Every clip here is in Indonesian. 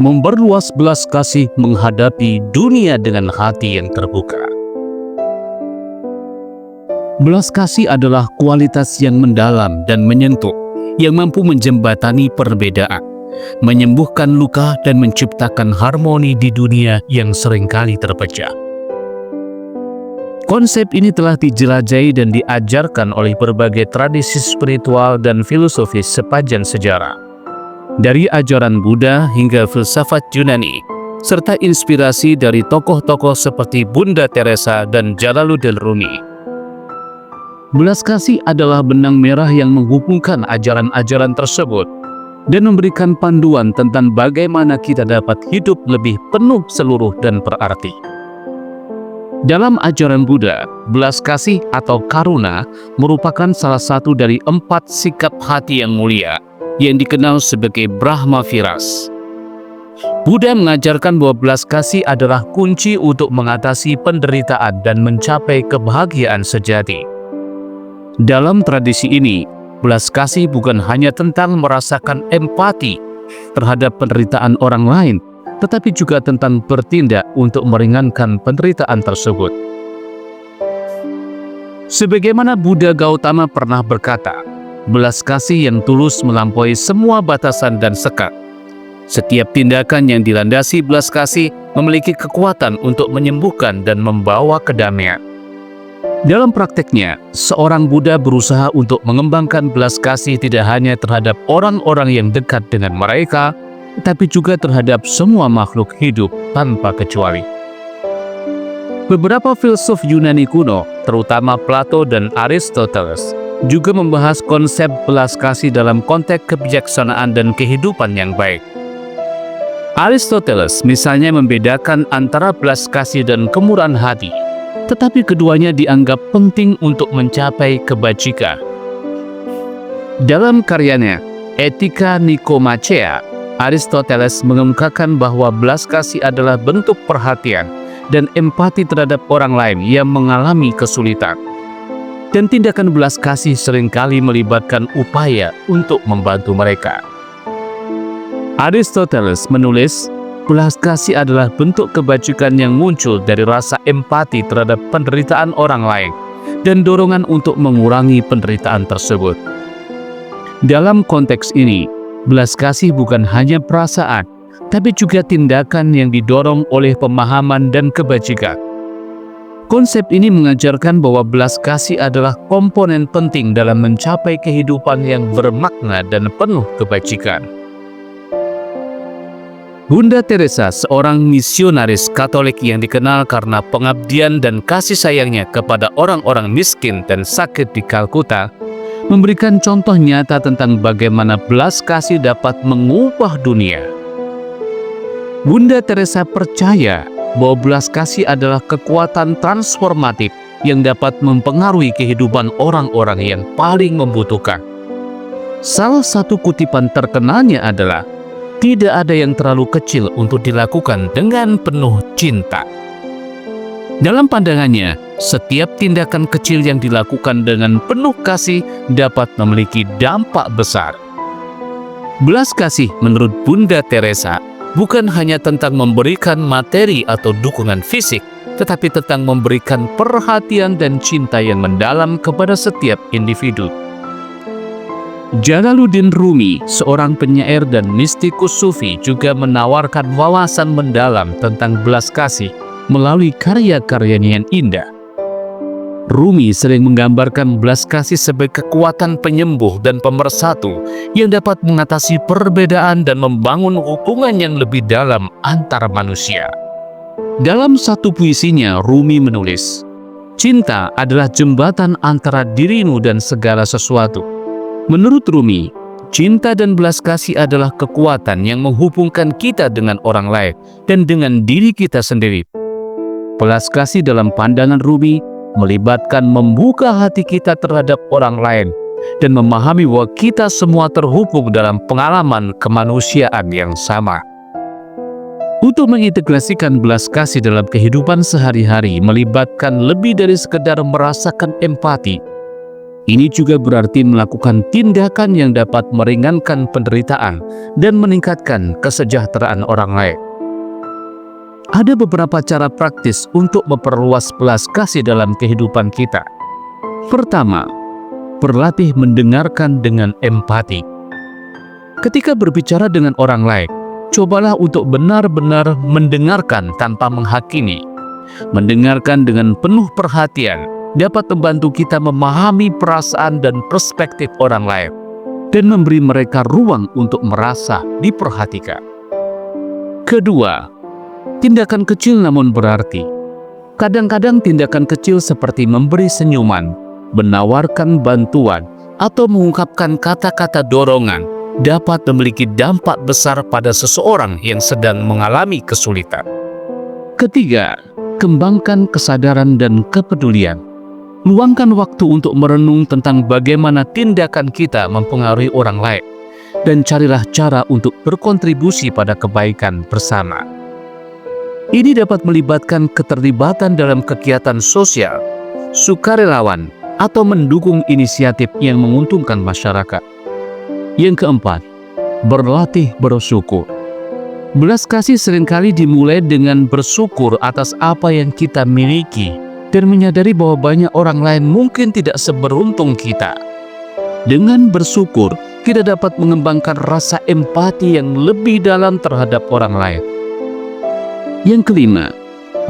memperluas belas kasih menghadapi dunia dengan hati yang terbuka. Belas kasih adalah kualitas yang mendalam dan menyentuh, yang mampu menjembatani perbedaan, menyembuhkan luka dan menciptakan harmoni di dunia yang seringkali terpecah. Konsep ini telah dijelajahi dan diajarkan oleh berbagai tradisi spiritual dan filosofis sepanjang sejarah. Dari ajaran Buddha hingga filsafat Yunani, serta inspirasi dari tokoh-tokoh seperti Bunda Teresa dan Jalaluddin Rumi. Belas kasih adalah benang merah yang menghubungkan ajaran-ajaran tersebut dan memberikan panduan tentang bagaimana kita dapat hidup lebih penuh, seluruh, dan berarti. Dalam ajaran Buddha, belas kasih atau karuna merupakan salah satu dari 4 sikap hati yang mulia yang dikenal sebagai Brahma Viras. Buddha mengajarkan bahwa belas kasih adalah kunci untuk mengatasi penderitaan dan mencapai kebahagiaan sejati. Dalam tradisi ini, belas kasih bukan hanya tentang merasakan empati terhadap penderitaan orang lain, tetapi juga tentang bertindak untuk meringankan penderitaan tersebut. Sebagaimana Buddha Gautama pernah berkata, belas kasih yang tulus melampaui semua batasan dan sekat. Setiap tindakan yang dilandasi belas kasih memiliki kekuatan untuk menyembuhkan dan membawa kedamaian. Dalam prakteknya, seorang Buddha berusaha untuk mengembangkan belas kasih tidak hanya terhadap orang-orang yang dekat dengan mereka, tapi juga terhadap semua makhluk hidup tanpa kecuali. Beberapa filsuf Yunani kuno, terutama Plato dan Aristoteles, juga membahas konsep belas kasih dalam konteks kebijaksanaan dan kehidupan yang baik. Aristoteles misalnya membedakan antara belas kasih dan kemurahan hati, tetapi keduanya dianggap penting untuk mencapai kebajikan. Dalam karyanya Etika Nikomachea, Aristoteles mengemukakan bahwa belas kasih adalah bentuk perhatian dan empati terhadap orang lain yang mengalami kesulitan. Dan tindakan belas kasih seringkali melibatkan upaya untuk membantu mereka. Aristoteles menulis, belas kasih adalah bentuk kebajikan yang muncul dari rasa empati terhadap penderitaan orang lain dan dorongan untuk mengurangi penderitaan tersebut. Dalam konteks ini, belas kasih bukan hanya perasaan, tapi juga tindakan yang didorong oleh pemahaman dan kebajikan. Konsep ini mengajarkan bahwa belas kasih adalah komponen penting dalam mencapai kehidupan yang bermakna dan penuh kebajikan. Bunda Teresa, seorang misionaris Katolik yang dikenal karena pengabdian dan kasih sayangnya kepada orang-orang miskin dan sakit di Kalkuta, memberikan contoh nyata tentang bagaimana belas kasih dapat mengubah dunia. Bunda Teresa percaya bahwa belas kasih adalah kekuatan transformatif yang dapat mempengaruhi kehidupan orang-orang yang paling membutuhkan. Salah satu kutipan terkenalnya adalah, "Tidak ada yang terlalu kecil untuk dilakukan dengan penuh cinta." Dalam pandangannya, setiap tindakan kecil yang dilakukan dengan penuh kasih dapat memiliki dampak besar. Belas kasih menurut Bunda Teresa bukan hanya tentang memberikan materi atau dukungan fisik, tetapi tentang memberikan perhatian dan cinta yang mendalam kepada setiap individu. Jalaluddin Rumi, seorang penyair dan mistikus sufi, juga menawarkan wawasan mendalam tentang belas kasih melalui karya-karyanya yang indah. Rumi sering menggambarkan belas kasih sebagai kekuatan penyembuh dan pemersatu yang dapat mengatasi perbedaan dan membangun hubungan yang lebih dalam antara manusia. Dalam satu puisinya, Rumi menulis, "Cinta adalah jembatan antara dirimu dan segala sesuatu." Menurut Rumi, cinta dan belas kasih adalah kekuatan yang menghubungkan kita dengan orang lain dan dengan diri kita sendiri. Belas kasih dalam pandangan Rumi melibatkan membuka hati kita terhadap orang lain dan memahami bahwa kita semua terhubung dalam pengalaman kemanusiaan yang sama. Untuk mengintegrasikan belas kasih dalam kehidupan sehari-hari melibatkan lebih dari sekedar merasakan empati, Ini juga berarti melakukan tindakan yang dapat meringankan penderitaan dan meningkatkan kesejahteraan orang lain. Ada beberapa cara praktis untuk memperluas belas kasih dalam kehidupan kita. Pertama, berlatih mendengarkan dengan empati. Ketika berbicara dengan orang lain, cobalah untuk benar-benar mendengarkan tanpa menghakimi. Mendengarkan dengan penuh perhatian dapat membantu kita memahami perasaan dan perspektif orang lain dan memberi mereka ruang untuk merasa diperhatikan. Kedua, tindakan kecil namun berarti. Kadang-kadang tindakan kecil seperti memberi senyuman, menawarkan bantuan, atau mengungkapkan kata-kata dorongan dapat memiliki dampak besar pada seseorang yang sedang mengalami kesulitan. Ketiga, kembangkan kesadaran dan kepedulian. Luangkan waktu untuk merenung tentang bagaimana tindakan kita mempengaruhi orang lain, dan carilah cara untuk berkontribusi pada kebaikan bersama. Ini dapat melibatkan keterlibatan dalam kegiatan sosial, sukarelawan, atau mendukung inisiatif yang menguntungkan masyarakat. Yang keempat, berlatih bersyukur. Belas kasih seringkali dimulai dengan bersyukur atas apa yang kita miliki dan menyadari bahwa banyak orang lain mungkin tidak seberuntung kita. Dengan bersyukur, kita dapat mengembangkan rasa empati yang lebih dalam terhadap orang lain. Yang kelima,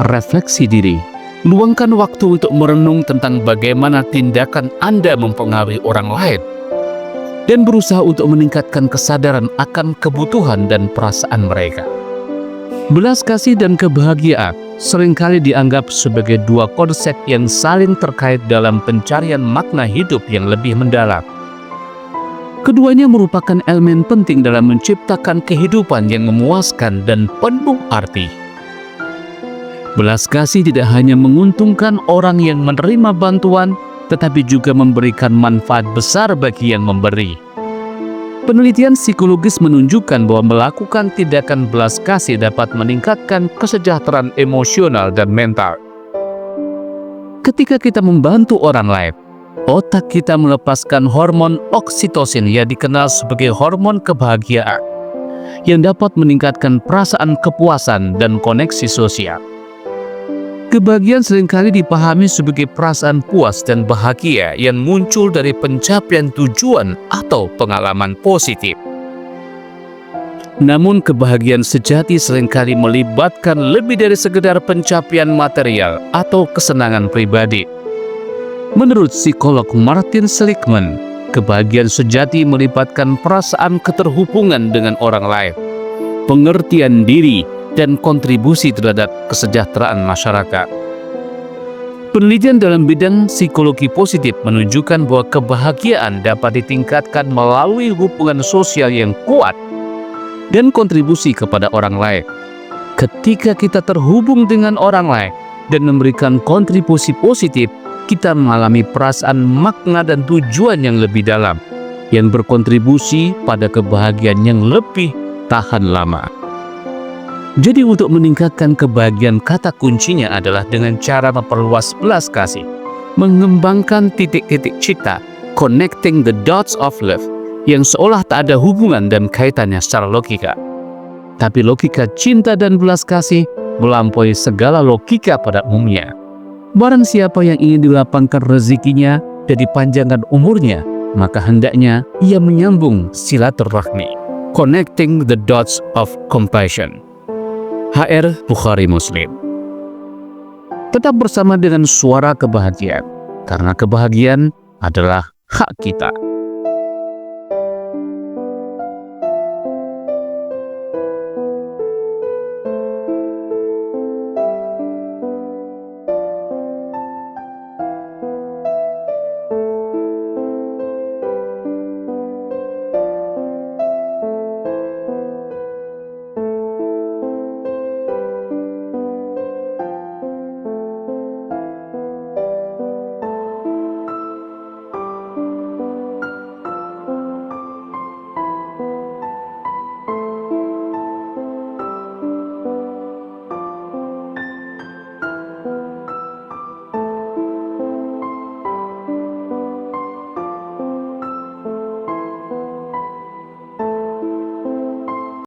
refleksi diri. Luangkan waktu untuk merenung tentang bagaimana tindakan Anda mempengaruhi orang lain dan berusaha untuk meningkatkan kesadaran akan kebutuhan dan perasaan mereka. Belas kasih dan kebahagiaan seringkali dianggap sebagai dua konsep yang saling terkait dalam pencarian makna hidup yang lebih mendalam. Keduanya merupakan elemen penting dalam menciptakan kehidupan yang memuaskan dan penuh arti. Belas kasih tidak hanya menguntungkan orang yang menerima bantuan, tetapi juga memberikan manfaat besar bagi yang memberi. Penelitian psikologis menunjukkan bahwa melakukan tindakan belas kasih dapat meningkatkan kesejahteraan emosional dan mental. Ketika kita membantu orang lain, otak kita melepaskan hormon oksitosin yang dikenal sebagai hormon kebahagiaan, yang dapat meningkatkan perasaan kepuasan dan koneksi sosial. Kebahagiaan seringkali dipahami sebagai perasaan puas dan bahagia yang muncul dari pencapaian tujuan atau pengalaman positif. Namun kebahagiaan sejati seringkali melibatkan lebih dari sekedar pencapaian material atau kesenangan pribadi. Menurut psikolog Martin Seligman, kebahagiaan sejati melibatkan perasaan keterhubungan dengan orang lain, pengertian diri, dan kontribusi terhadap kesejahteraan masyarakat. Penelitian dalam bidang psikologi positif menunjukkan bahwa kebahagiaan dapat ditingkatkan melalui hubungan sosial yang kuat dan kontribusi kepada orang lain. Ketika kita terhubung dengan orang lain dan memberikan kontribusi positif, kita mengalami perasaan makna dan tujuan yang lebih dalam, yang berkontribusi pada kebahagiaan yang lebih tahan lama. Jadi untuk meningkatkan kebahagiaan, kata kuncinya adalah dengan cara memperluas belas kasih, mengembangkan titik-titik cinta, connecting the dots of love, yang seolah tak ada hubungan dan kaitannya secara logika. Tapi logika cinta dan belas kasih melampaui segala logika pada umumnya. Barang siapa yang ingin dilapangkan rezekinya dan dipanjangkan umurnya, maka hendaknya ia menyambung silaturahmi, connecting the dots of compassion. HR Bukhari Muslim. Tetap bersama dengan suara kebahagiaan, karena kebahagiaan adalah hak kita.